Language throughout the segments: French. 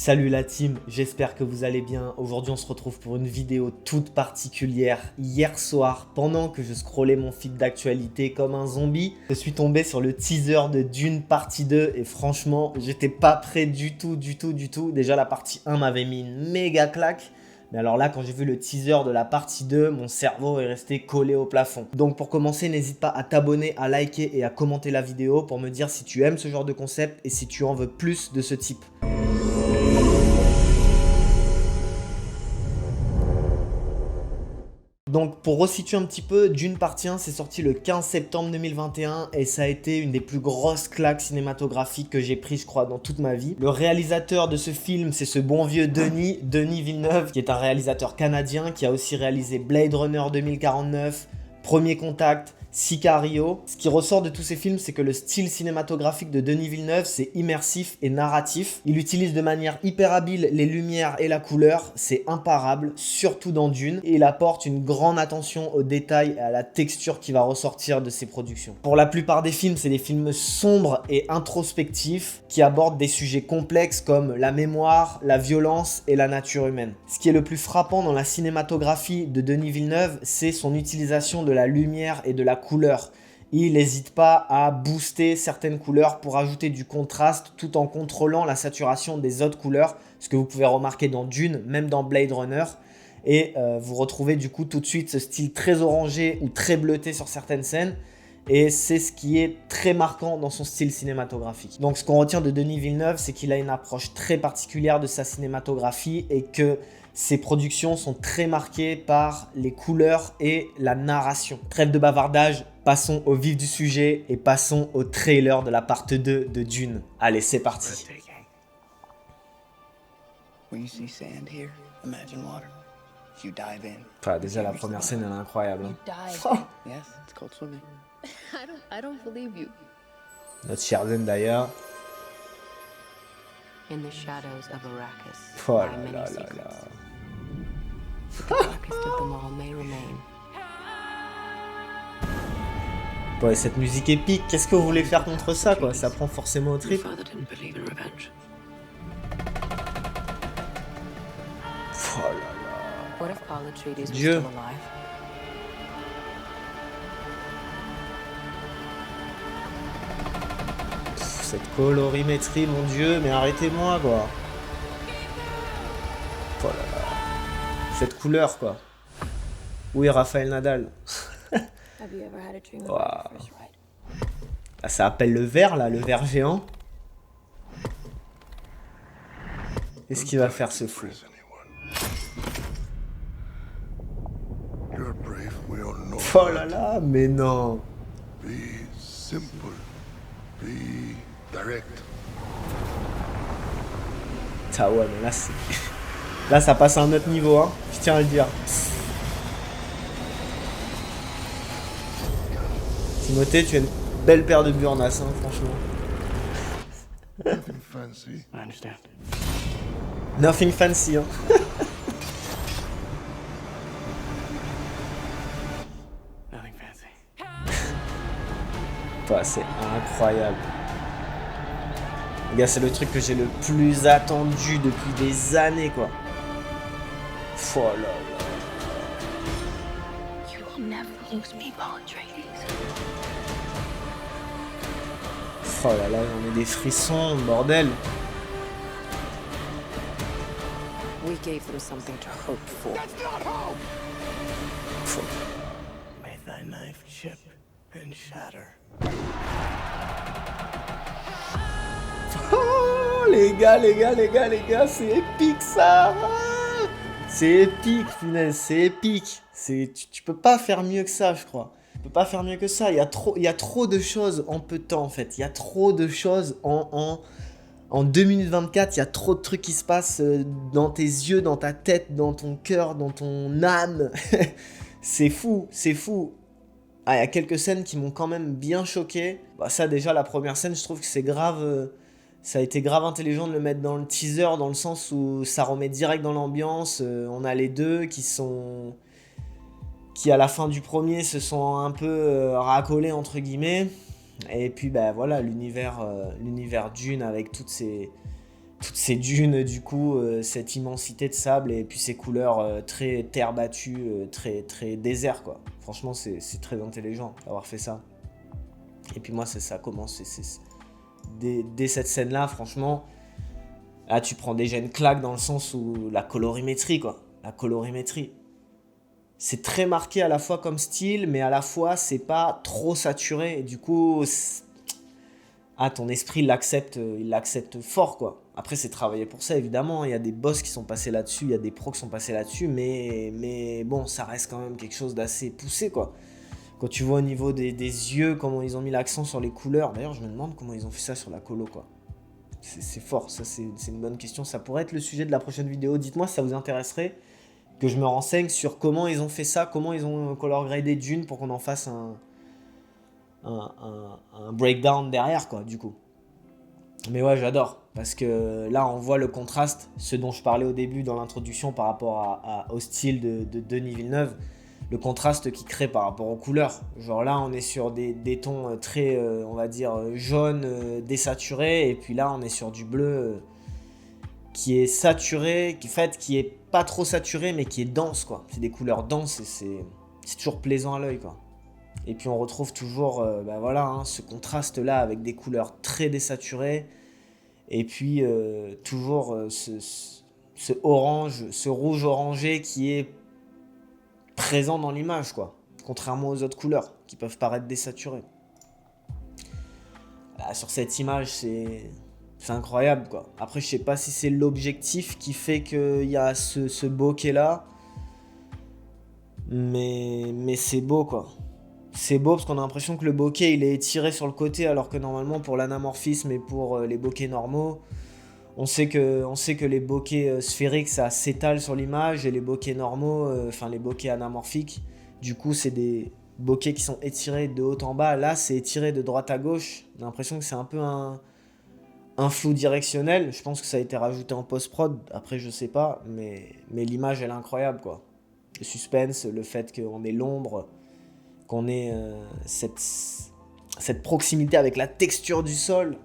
Salut la team, j'espère que vous allez bien. Aujourd'hui on se retrouve pour une vidéo toute particulière. Hier soir, pendant que je scrollais mon feed d'actualité comme un zombie, je suis tombé sur le teaser de Dune partie 2 et franchement, j'étais pas prêt du tout. Déjà la partie 1 m'avait mis une méga claque. Mais alors là, quand j'ai vu le teaser de la partie 2, mon cerveau est resté collé au plafond. Donc pour commencer, n'hésite pas à t'abonner, à liker et à commenter la vidéo pour me dire si tu aimes ce genre de concept et si tu en veux plus de ce type. Donc pour resituer un petit peu, Dune partie 1 c'est sorti le 15 septembre 2021 et ça a été une des plus grosses claques cinématographiques que j'ai pris je crois dans toute ma vie. Le réalisateur de ce film c'est ce bon vieux Denis Villeneuve qui est un réalisateur canadien qui a aussi réalisé Blade Runner 2049, Premier Contact, Sicario. Ce qui ressort de tous ces films, c'est que le style cinématographique de Denis Villeneuve, c'est immersif et narratif. Il utilise de manière hyper habile les lumières et la couleur, c'est imparable, surtout dans Dune. Et il apporte une grande attention aux détails et à la texture qui va ressortir de ses productions. Pour la plupart des films, c'est des films sombres et introspectifs qui abordent des sujets complexes comme la mémoire, la violence et la nature humaine. Ce qui est le plus frappant dans la cinématographie de Denis Villeneuve, c'est son utilisation de la lumière et de la couleur. Il n'hésite pas à booster certaines couleurs pour ajouter du contraste tout en contrôlant la saturation des autres couleurs, ce que vous pouvez remarquer dans Dune, même dans Blade Runner. Et vous retrouvez du coup tout de suite ce style très orangé ou très bleuté sur certaines scènes. Et c'est ce qui est très marquant dans son style cinématographique. Donc ce qu'on retient de Denis Villeneuve, c'est qu'il a une approche très particulière de sa cinématographie et que ses productions sont très marquées par les couleurs et la narration. Trêve de bavardage, passons au vif du sujet et passons au trailer de la part 2 de Dune. Allez, c'est parti. Enfin, déjà la première scène elle est incroyable. Notre cher Zendaya. In the shadows of Arrakis, Oh lie là many là là secrets. là. But the darkest of them all may remain. Ouais, cette musique épique, qu'est-ce que vous voulez faire contre ça, quoi? Ça prend forcément au Your trip. father didn't believe in revenge. Oh là là. What if Paul Atreides was Dieu. still alive? Cette colorimétrie, mon dieu, mais arrêtez-moi, quoi. Oh là là. Cette couleur, quoi. Où est Raphaël Nadal? Have you ever had a dream Wow. about your first ride? Ah, ça appelle le ver, là, le ver géant. Qu'est-ce qu'il va faire, ce fou? Oh là là, mais non. Be simple. Be direct. Ah ouais, mais là, c'est... Là, ça passe à un autre niveau, hein. Je tiens à le dire. Timothée, tu as une belle paire de burnas, hein, franchement. Nothing fancy. I understand. Nothing fancy, hein. Nothing fancy. Ouais, c'est incroyable. Les gars, c'est le truc que j'ai le plus attendu depuis des années, quoi. Oh là là. You will never lose me, Paul Atreides. Oh là là, j'en ai des frissons, bordel. We gave them something to hope for. May thy knife chip and shatter. Oh, les gars, c'est épique, ça. C'est épique, punaise, c'est épique. Tu peux pas faire mieux que ça, je crois. Tu peux pas faire mieux que ça. Il y a trop de choses en peu de temps, en fait. Il y a trop de choses en 2 minutes 24. Il y a trop de trucs qui se passent dans tes yeux, dans ta tête, dans ton cœur, dans ton âme. C'est fou, c'est fou. Ah, il y a quelques scènes qui m'ont quand même bien choqué. Bah, ça, déjà, la première scène, je trouve que c'est grave... ça a été grave intelligent de le mettre dans le teaser, dans le sens où ça remet direct dans l'ambiance. On a les deux qui à la fin du premier se sont un peu racolés entre guillemets. Et puis bah voilà, l'univers Dune avec toutes ces toutes ces dunes, du coup, cette immensité de sable et puis ces couleurs très terre battue, très, très désert, quoi. Franchement, c'est très intelligent d'avoir fait ça. Et puis moi, ça commence. Dès cette scène-là, franchement, là, tu prends déjà une claque dans le sens où la colorimétrie, quoi. La colorimétrie. C'est très marqué à la fois comme style, mais à la fois, c'est pas trop saturé. Et du coup, ton esprit il l'accepte fort, quoi. Après, c'est travaillé pour ça, évidemment. Il y a des boss qui sont passés là-dessus, il y a des pros qui sont passés là-dessus, mais bon, ça reste quand même quelque chose d'assez poussé, quoi. Quand tu vois au niveau des yeux, comment ils ont mis l'accent sur les couleurs. D'ailleurs, je me demande comment ils ont fait ça sur la colo, quoi. C'est fort, ça, c'est une bonne question. Ça pourrait être le sujet de la prochaine vidéo. Dites-moi si ça vous intéresserait que je me renseigne sur comment ils ont fait ça, comment ils ont color gradé Dune pour qu'on en fasse un breakdown derrière, quoi, du coup. Mais ouais, j'adore, parce que là, on voit le contraste, ce dont je parlais au début dans l'introduction par rapport au style de Denis Villeneuve, le contraste qu'il crée par rapport aux couleurs. Genre là, on est sur des tons très, on va dire, jaune, désaturés, et puis là, on est sur du bleu qui est saturé, qui est pas trop saturé, mais qui est dense, quoi. C'est des couleurs denses, et c'est toujours plaisant à l'œil, quoi. Et puis on retrouve toujours ce contraste-là avec des couleurs très désaturées. Et puis toujours ce orange, ce rouge orangé qui est présent dans l'image, quoi. Contrairement aux autres couleurs qui peuvent paraître désaturées. Là, sur cette image, c'est incroyable, quoi. Après, je sais pas si c'est l'objectif qui fait qu'il y a ce bokeh-là. Mais c'est beau, quoi. C'est beau parce qu'on a l'impression que le bokeh il est étiré sur le côté alors que normalement pour l'anamorphisme et pour les bokehs normaux, on sait que les bokehs sphériques ça s'étale sur l'image et les bokehs normaux, les bokehs anamorphiques, du coup c'est des bokehs qui sont étirés de haut en bas. Là c'est étiré de droite à gauche. On a l'impression que c'est un peu un flou directionnel. Je pense que ça a été rajouté en post-prod. Après je sais pas, mais l'image elle est incroyable, quoi. Le suspense, le fait qu'on ait l'ombre, qu'on ait cette proximité avec la texture du sol,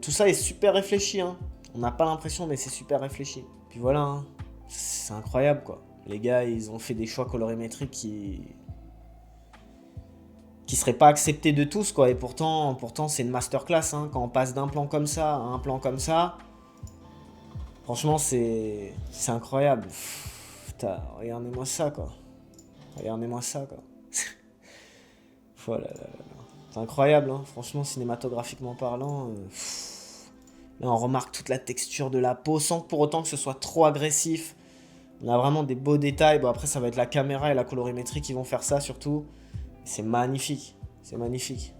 tout ça est super réfléchi, hein. On n'a pas l'impression, mais c'est super réfléchi. Puis voilà, hein. C'est incroyable, quoi. Les gars, ils ont fait des choix colorimétriques qui seraient pas acceptés de tous, quoi. Et pourtant c'est une masterclass, hein. Quand on passe d'un plan comme ça à un plan comme ça, franchement, c'est incroyable. Putain, regardez-moi ça, quoi. Regardez-moi ça, quoi. Oh là là là. C'est incroyable, hein. Franchement, cinématographiquement parlant. Là, on remarque toute la texture de la peau sans pour autant que ce soit trop agressif. On a vraiment des beaux détails. Bon, après, ça va être la caméra et la colorimétrie qui vont faire ça, surtout. C'est magnifique. C'est magnifique.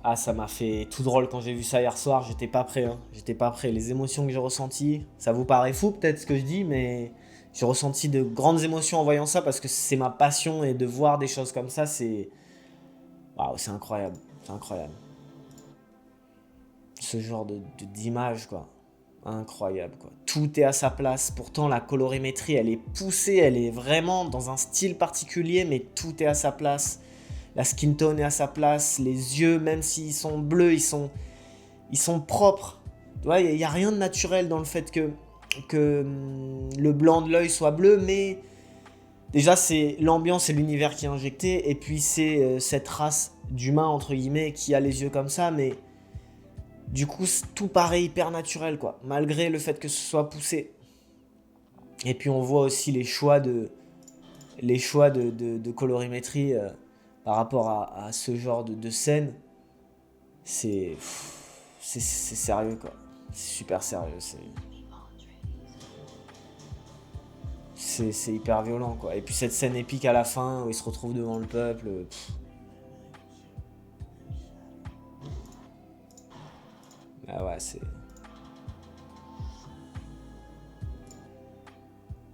Ah, ça m'a fait tout drôle quand j'ai vu ça hier soir. J'étais pas prêt, hein. J'étais pas prêt. Les émotions que j'ai ressenties, ça vous paraît fou peut-être ce que je dis, mais j'ai ressenti de grandes émotions en voyant ça parce que c'est ma passion et de voir des choses comme ça, c'est... Waouh, c'est incroyable, c'est incroyable. Ce genre d'image, quoi. Incroyable, quoi. Tout est à sa place. Pourtant, la colorimétrie, elle est poussée, elle est vraiment dans un style particulier, mais tout est à sa place. La skin tone est à sa place. Les yeux, même s'ils sont bleus, ils sont propres. Tu vois, il n'y a rien de naturel dans le fait que le blanc de l'œil soit bleu, mais... Déjà, c'est l'ambiance et l'univers qui est injecté, et puis c'est cette race d'humains, entre guillemets, qui a les yeux comme ça, mais du coup, tout paraît hyper naturel, quoi, malgré le fait que ce soit poussé. Et puis on voit aussi les choix de colorimétrie par rapport à ce genre de scène. C'est sérieux, quoi. C'est super sérieux, c'est hyper violent, quoi. Et puis cette scène épique à la fin où il se retrouve devant le peuple. Ah ouais, c'est...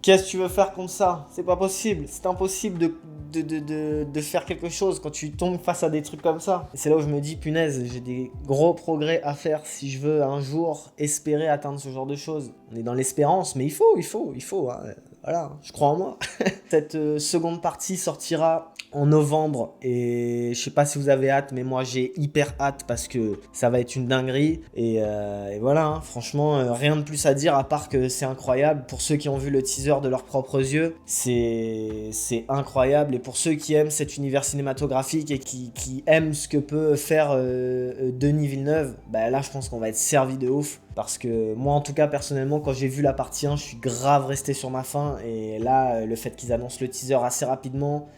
Qu'est-ce que tu veux faire contre ça? C'est pas possible. C'est impossible de faire quelque chose quand tu tombes face à des trucs comme ça. Et c'est là où je me dis, punaise, j'ai des gros progrès à faire si je veux un jour espérer atteindre ce genre de choses. On est dans l'espérance, mais il faut, hein. Voilà, je crois en moi. Cette seconde partie sortira en novembre et je sais pas si vous avez hâte, mais moi j'ai hyper hâte parce que ça va être une dinguerie. Et voilà, hein, franchement, rien de plus à dire à part que c'est incroyable. Pour ceux qui ont vu le teaser de leurs propres yeux, c'est incroyable. Et pour ceux qui aiment cet univers cinématographique et qui aiment ce que peut faire Denis Villeneuve, bah là je pense qu'on va être servi de ouf. Parce que moi en tout cas personnellement quand j'ai vu la partie 1 je suis grave resté sur ma faim. Et là le fait qu'ils annoncent le teaser assez rapidement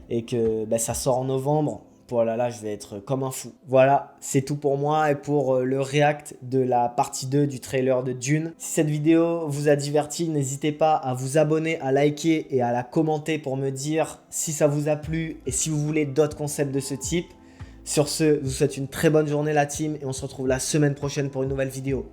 et que ça sort en novembre, voilà, là je vais être comme un fou. Voilà, c'est tout pour moi et pour le react de la partie 2 du trailer de Dune. Si cette vidéo vous a diverti, n'hésitez pas à vous abonner, à liker et à la commenter pour me dire si ça vous a plu et si vous voulez d'autres concepts de ce type. Sur ce, je vous souhaite une très bonne journée la team et on se retrouve la semaine prochaine pour une nouvelle vidéo.